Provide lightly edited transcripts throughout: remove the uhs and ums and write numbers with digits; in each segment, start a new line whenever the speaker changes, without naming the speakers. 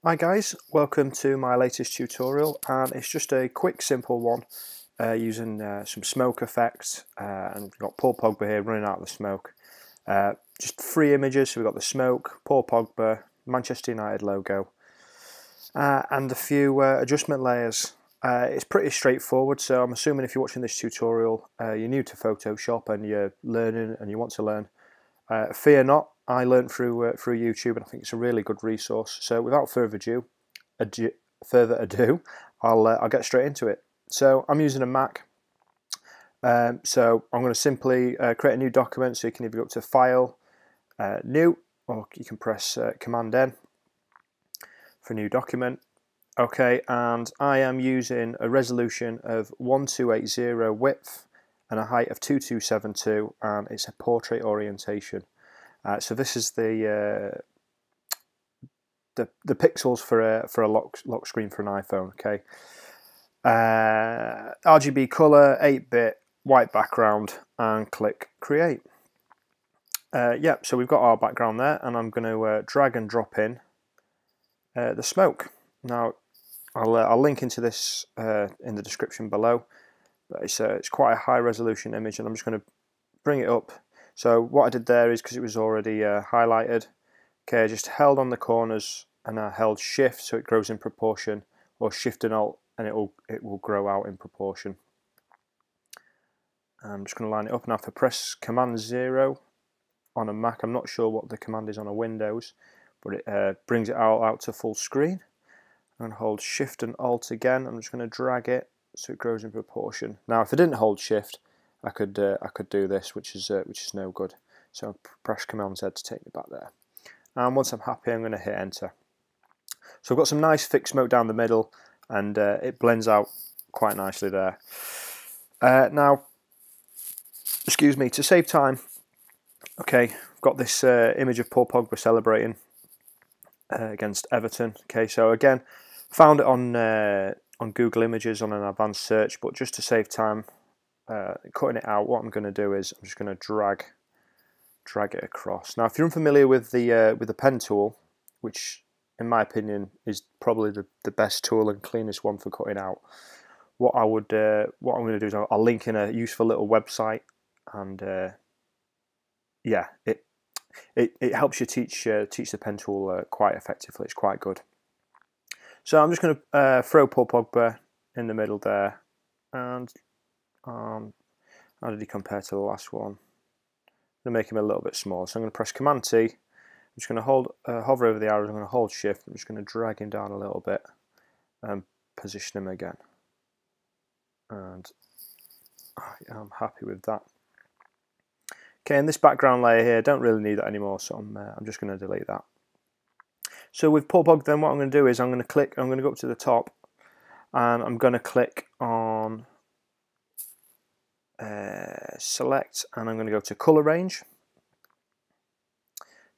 Hi guys, welcome to my latest tutorial, and it's just a quick simple one using some smoke effects, and we've got Paul Pogba here running out of the smoke. Just 3 images, so we've got the smoke, Paul Pogba, Manchester United logo, and a few adjustment layers. It's pretty straightforward, so I'm assuming if you're watching this tutorial you're new to Photoshop and you're learning and you want to learn. Fear not, I learned through YouTube, and I think it's a really good resource. So without further ado, I'll get straight into it. So I'm using a Mac. So I'm going to simply create a new document. So you can either go up to File, New, or you can press Command N for New Document. Okay, and I am using a resolution of 1280 width and a height of 2272, and it's a portrait orientation. So this is the pixels for a lock screen for an iPhone. Okay, RGB color, 8-bit, white background, and click Create. Yep, so we've got our background there, and I'm going to drag and drop in the smoke. Now, I'll link into this in the description below. But it's quite a high resolution image, and I'm just going to bring it up. So what I did there is, because it was already highlighted, okay, I just held on the corners and I held Shift so it grows in proportion, or Shift and Alt and it will grow out in proportion. I'm just going to line it up, and I have to press Command 0 on a Mac. I'm not sure what the command is on a Windows, but it brings it out to full screen. I'm going to hold Shift and Alt again. I'm just going to drag it so it grows in proportion. Now, if I didn't hold Shift, I could do this, which is no good. So I'll press Command Z to take me back there. And once I'm happy, I'm going to hit Enter. So I've got some nice thick smoke down the middle, and it blends out quite nicely there. Now, excuse me, to save time, okay, I've got this image of Paul Pogba celebrating against Everton. Okay, so again, found it on Google Images on an advanced search, but just to save time cutting it out, what I'm going to do is I'm just going to drag it across. Now, if you're unfamiliar with the pen tool, which in my opinion is probably the best tool and cleanest one for cutting out, what I'm going to do is I'll link in a useful little website, and yeah, it helps you teach the pen tool quite effectively. It's quite good. So I'm just going to throw Paul Pogba in the middle there, and how did he compare to the last one? I'm going to make him a little bit smaller, so I'm going to press Command T. I'm just going to hover over the arrows. I'm going to hold Shift. I'm just going to drag him down a little bit and position him again. And I'm happy with that. Okay, and this background layer here, don't really need that anymore, so I'm just going to delete that. So with Paul Pogba, then what I'm going to do is I'm going to go up to the top, and I'm going to click on Select, and I'm going to go to Color Range.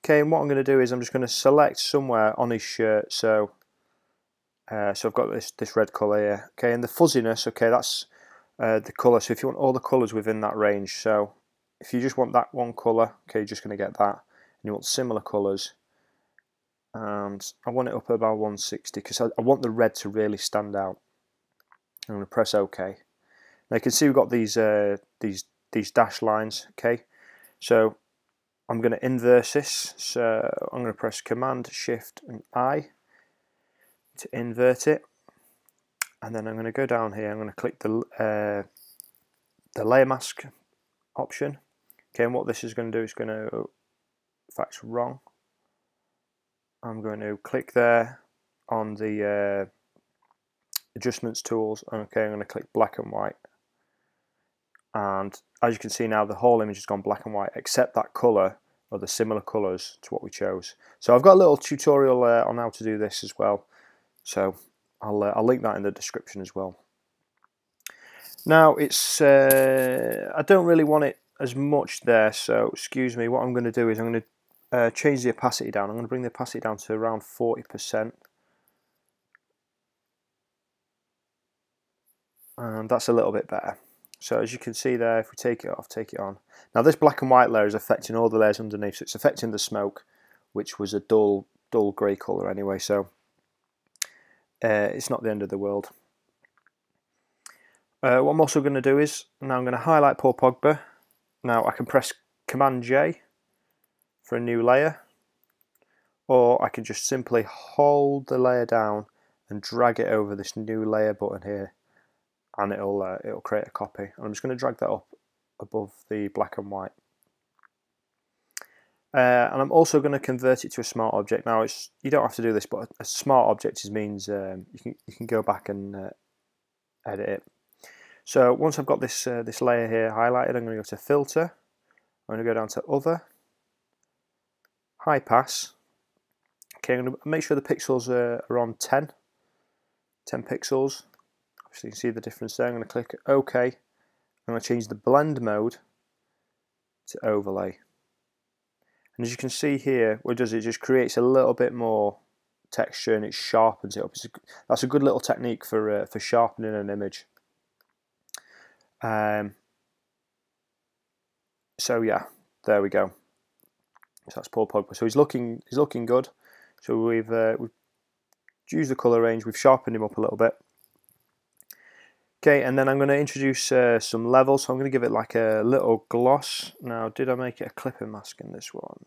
Okay, and what I'm going to do is I'm just going to select somewhere on his shirt. So I've got this red colour here. Okay, and the fuzziness, okay, that's the colour. So if you want all the colours within that range, so if you just want that one colour, okay, you're just going to get that. And you want similar colours, and I want it up about 160 because I want the red to really stand out. I'm going to press OK. Now you can see we've got these dashed lines. Okay, so I'm going to inverse this. So I'm going to press Command Shift and I to invert it, and then I'm going to go down here. I'm going to click the layer mask option. Okay, and what this is going to do is going to, in fact, it's wrong. I'm going to click there on the adjustments tools. Okay, I'm going to click black and white, and as you can see now, the whole image has gone black and white except that colour, or the similar colours to what we chose. So I've got a little tutorial on how to do this as well, so I'll link that in the description as well. Now it's I don't really want it as much there, so excuse me, what I'm going to do is I'm going to change the opacity down. I'm going to bring the opacity down to around 40%, and that's a little bit better. So as you can see there, if we take it off, take it on. Now this black and white layer is affecting all the layers underneath, so it's affecting the smoke, which was a dull grey colour anyway. So it's not the end of the world. What I'm also going to do is, now I'm going to highlight Paul Pogba. Now I can press Command J for a new layer, or I can just simply hold the layer down and drag it over this new layer button here, and it'll create a copy. And I'm just going to drag that up above the black and white. And I'm also going to convert it to a smart object. Now you don't have to do this, but a smart object means you can go back and edit it. So once I've got this this layer here highlighted, I'm going to go to Filter. I'm going to go down to Other, High Pass. Okay, I'm going to make sure the pixels are on 10 pixels. Obviously you can see the difference there. I'm going to click OK. I'm going to change the blend mode to overlay. And as you can see here, what it does, it just creates a little bit more texture and it sharpens it up. That's a good little technique for sharpening an image. So yeah, there we go. So that's Paul Pogba. So he's looking good. So we've used the colour range, we've sharpened him up a little bit. Okay, and then I'm going to introduce some levels. So I'm going to give it like a little gloss. Now, did I make it a clipping mask in this one?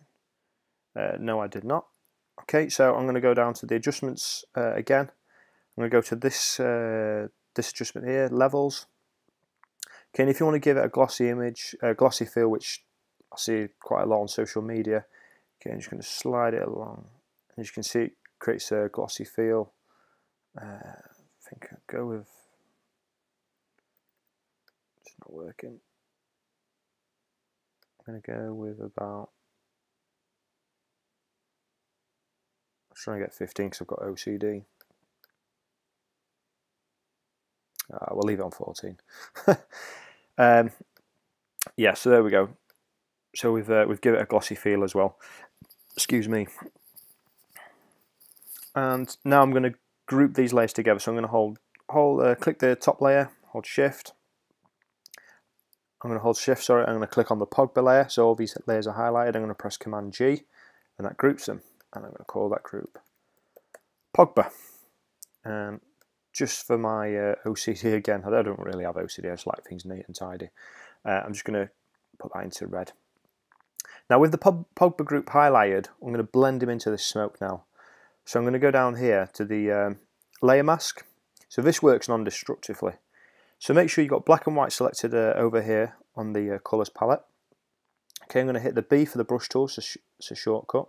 No, I did not. Okay, so I'm going to go down to the adjustments again. I'm going to go to this this adjustment here, levels. Okay, and if you want to give it a glossy image, glossy feel, which I see quite a lot on social media. Okay, I'm just going to slide it along. As you can see, it creates a glossy feel. I think I'll go with. It's not working. I'm going to go with about. I'm trying to get 15 because I've got OCD. We'll leave it on 14. Yeah, so there we go. So we've given it a glossy feel as well. Excuse me. And now I'm going to group these layers together. So I'm going to click the top layer, hold Shift. I'm going to hold Shift. Sorry, I'm going to click on the Pogba layer. So all these layers are highlighted. I'm going to press Command G, and that groups them. And I'm going to call that group Pogba. And just for my OCD again, I don't really have OCD. I just like things neat and tidy. I'm just going to put that into red. Now with the Pogba group highlighted, I'm going to blend him into this smoke now. So I'm going to go down here to the layer mask. So this works non-destructively. So make sure you've got black and white selected over here on the colours palette. Okay, I'm going to hit the B for the brush tool, so it's a shortcut.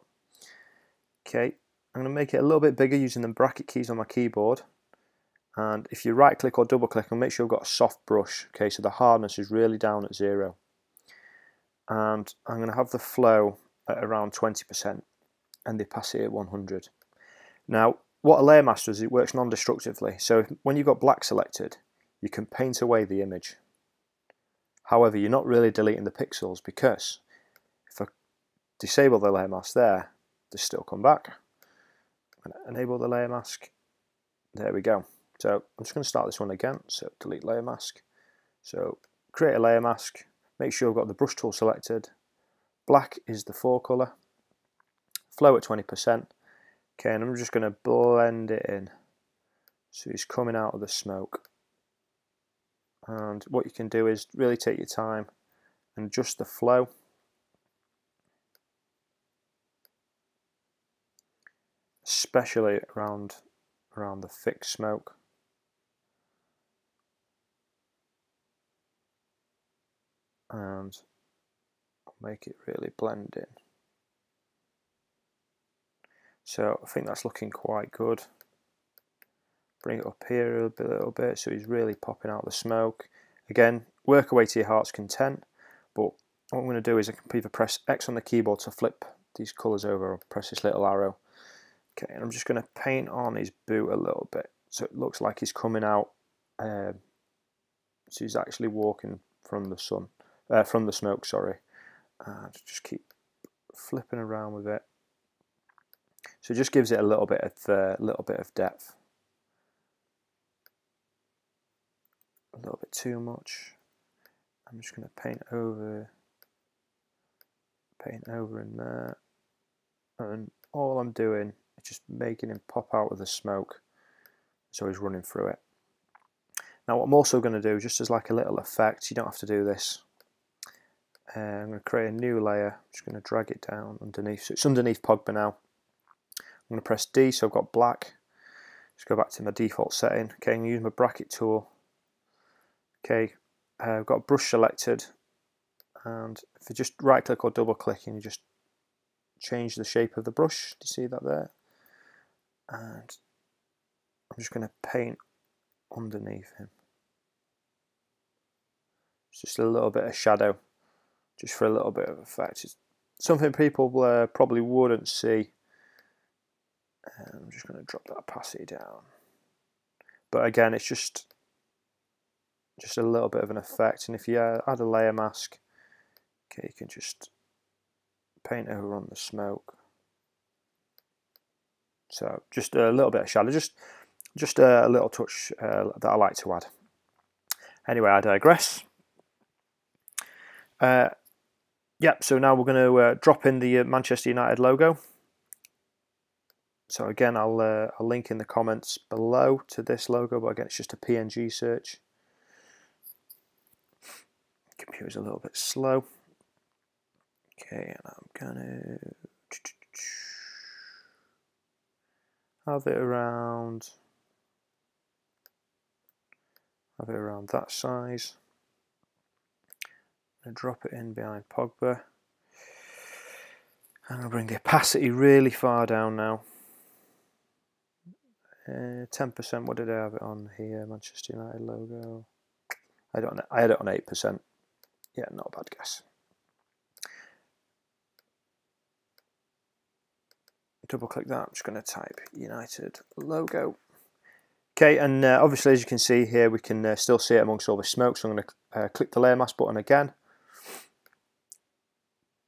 Okay, I'm going to make it a little bit bigger using the bracket keys on my keyboard. And if you right click or double click, and make sure you've got a soft brush. Okay, so the hardness is really down at 0. And I'm going to have the flow at around 20% and the opacity at 100. Now, what a layer mask does, it works non-destructively. So when you've got black selected, you can paint away the image. However, you're not really deleting the pixels, because if I disable the layer mask there, they still come back. I'm going to enable the layer mask. There we go. So I'm just going to start this one again. So delete layer mask. So create a layer mask. Make sure I've got the brush tool selected. Black is the forecolor. Flow at 20%. Okay, and I'm just going to blend it in. So he's coming out of the smoke. And what you can do is really take your time and adjust the flow. Especially around the thick smoke. And make it really blend in. So I think that's looking quite good. Bring it up here a little bit so he's really popping out the smoke. Again, work away to your heart's content, but what I'm going to do is I can either press X on the keyboard to flip these colours over, or press this little arrow. Okay, and I'm just going to paint on his boot a little bit so it looks like he's coming out, so he's actually walking from the sun, from the smoke, sorry. Just keep flipping around with it. So it just gives it a little bit of depth. A little bit too much. I'm just going to paint over in there, and all I'm doing is just making him pop out of the smoke. so he's running through it. Now what I'm also going to do, just as like a little effect, you don't have to do this, I'm going to create a new layer. I'm just going to drag it down underneath, so it's underneath Pogba now. I'm going to press D, so I've got black. Just go back to my default setting. Okay, I'm going to use my bracket tool. Okay, I've got a brush selected, and if you just right click or double click and you just change the shape of the brush, do you see that there? And I'm just going to paint underneath him. It's just a little bit of shadow, just for a little bit of effect. It's something people probably wouldn't see. And I'm just going to drop that opacity down. But again, it's just a little bit of an effect. And if you add a layer mask, okay, you can just paint over on the smoke. So just a little bit of shadow, just a little touch that I like to add. Anyway, I digress. Yep, so now we're going to drop in the Manchester United logo. So again, I'll link in the comments below to this logo, but again, it's just a PNG search. Computer's a little bit slow. Okay, and I'm going to have it around that size. I'm going to drop it in behind Pogba. I'm going to bring the opacity really far down now. 10%, what did I have it on here? Manchester United logo. I don't know. I had it on 8%. Yeah, not a bad guess. Double click that. I'm just going to type United logo. Okay, and obviously, as you can see here, we can still see it amongst all the smoke. So I'm going to click the layer mask button again.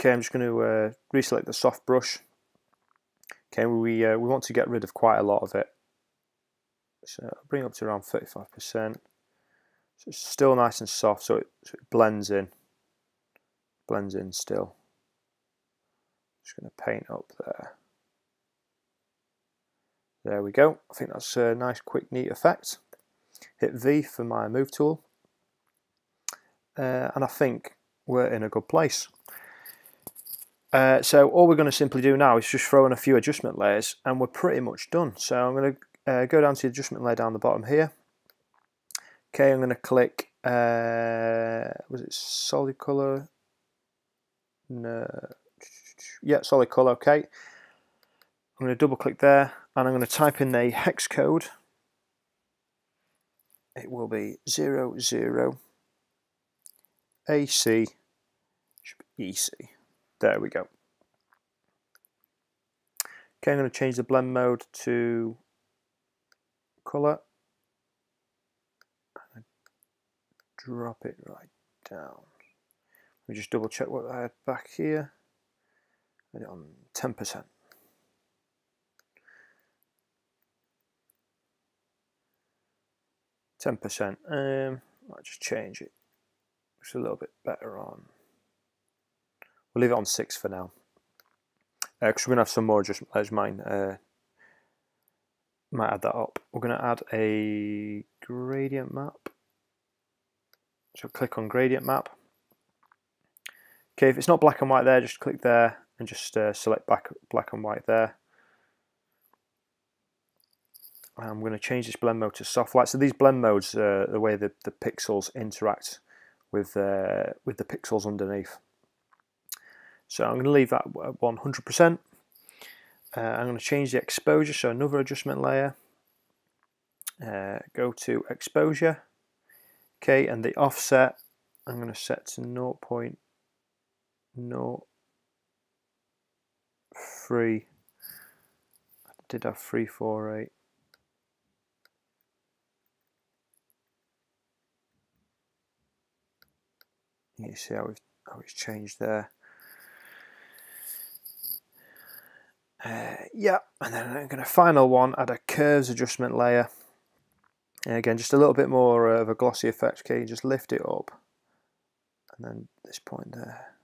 Okay, I'm just going to reselect the soft brush. Okay, we want to get rid of quite a lot of it. So I'll bring it up to around 35%. So it's still nice and soft, so it blends in. Blends in still. Just going to paint up there. There we go. I think that's a nice, quick, neat effect. Hit V for my move tool. And I think we're in a good place. So all we're going to simply do now is just throw in a few adjustment layers and we're pretty much done. So I'm going to go down to the adjustment layer down the bottom here. Okay, I'm going to click, was it solid color? No. Yeah, solid color, okay. I'm going to double click there and I'm going to type in a hex code. It will be 00 AC EC. There we go. Okay, I'm going to change the blend mode to color. And drop it right down. Let me just double check what I had back here. I had it on 10%. 10%. I'll just change it. It's a little bit better on. We'll leave it on 6 for now. Because we're going to have some more adjustment layers. Might add that up. We're going to add a gradient map. So click on gradient map. Okay, if it's not black and white there, just click there and just select black and white there. I'm going to change this blend mode to soft light. So these blend modes are the way the pixels interact with the pixels underneath. So I'm going to leave that at 100%. I'm going to change the exposure, so another adjustment layer. Go to exposure. Okay, and the offset I'm going to set to 0.03. I did have 348. You see how it's changed there. Yeah, and then I'm going to final one, add a curves adjustment layer. And again, just a little bit more of a glossy effect. Okay, just lift it up, and then this point there,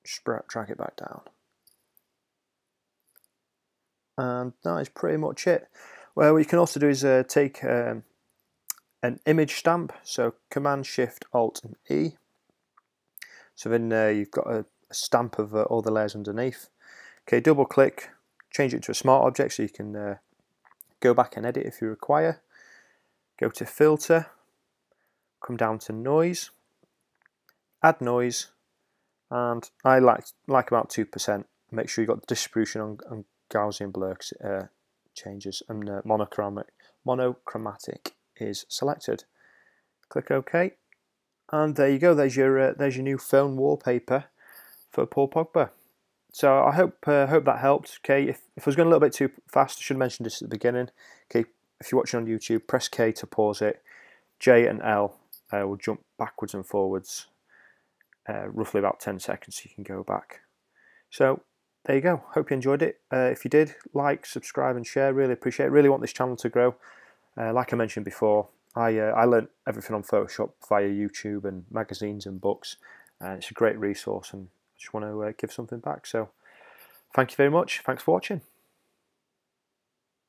just drag it back down. And that is pretty much it. Well, what you can also do is take an image stamp, so Command Shift Alt and E. So then you've got a stamp of all the layers underneath. Okay, double click, change it to a smart object so you can go back and edit if you require. Go to Filter, come down to Noise, add noise, and I like about 2%. Make sure you've got the distribution on Gaussian blur because it changes, and monochromatic is selected. Click OK, and there you go. There's your new phone wallpaper for Paul Pogba. So I hope that helped. Okay, if I was going a little bit too fast, I should have mentioned this at the beginning. Okay, if you're watching on YouTube, press K to pause it. J and L will jump backwards and forwards, roughly about 10 seconds, so you can go back. So there you go. Hope you enjoyed it. If you did, like, subscribe, and share. Really appreciate it. Really want this channel to grow. Like I mentioned before, I learned everything on Photoshop via YouTube and magazines and books, and it's a great resource, and I just want to give something back. So thank you very much. Thanks for watching.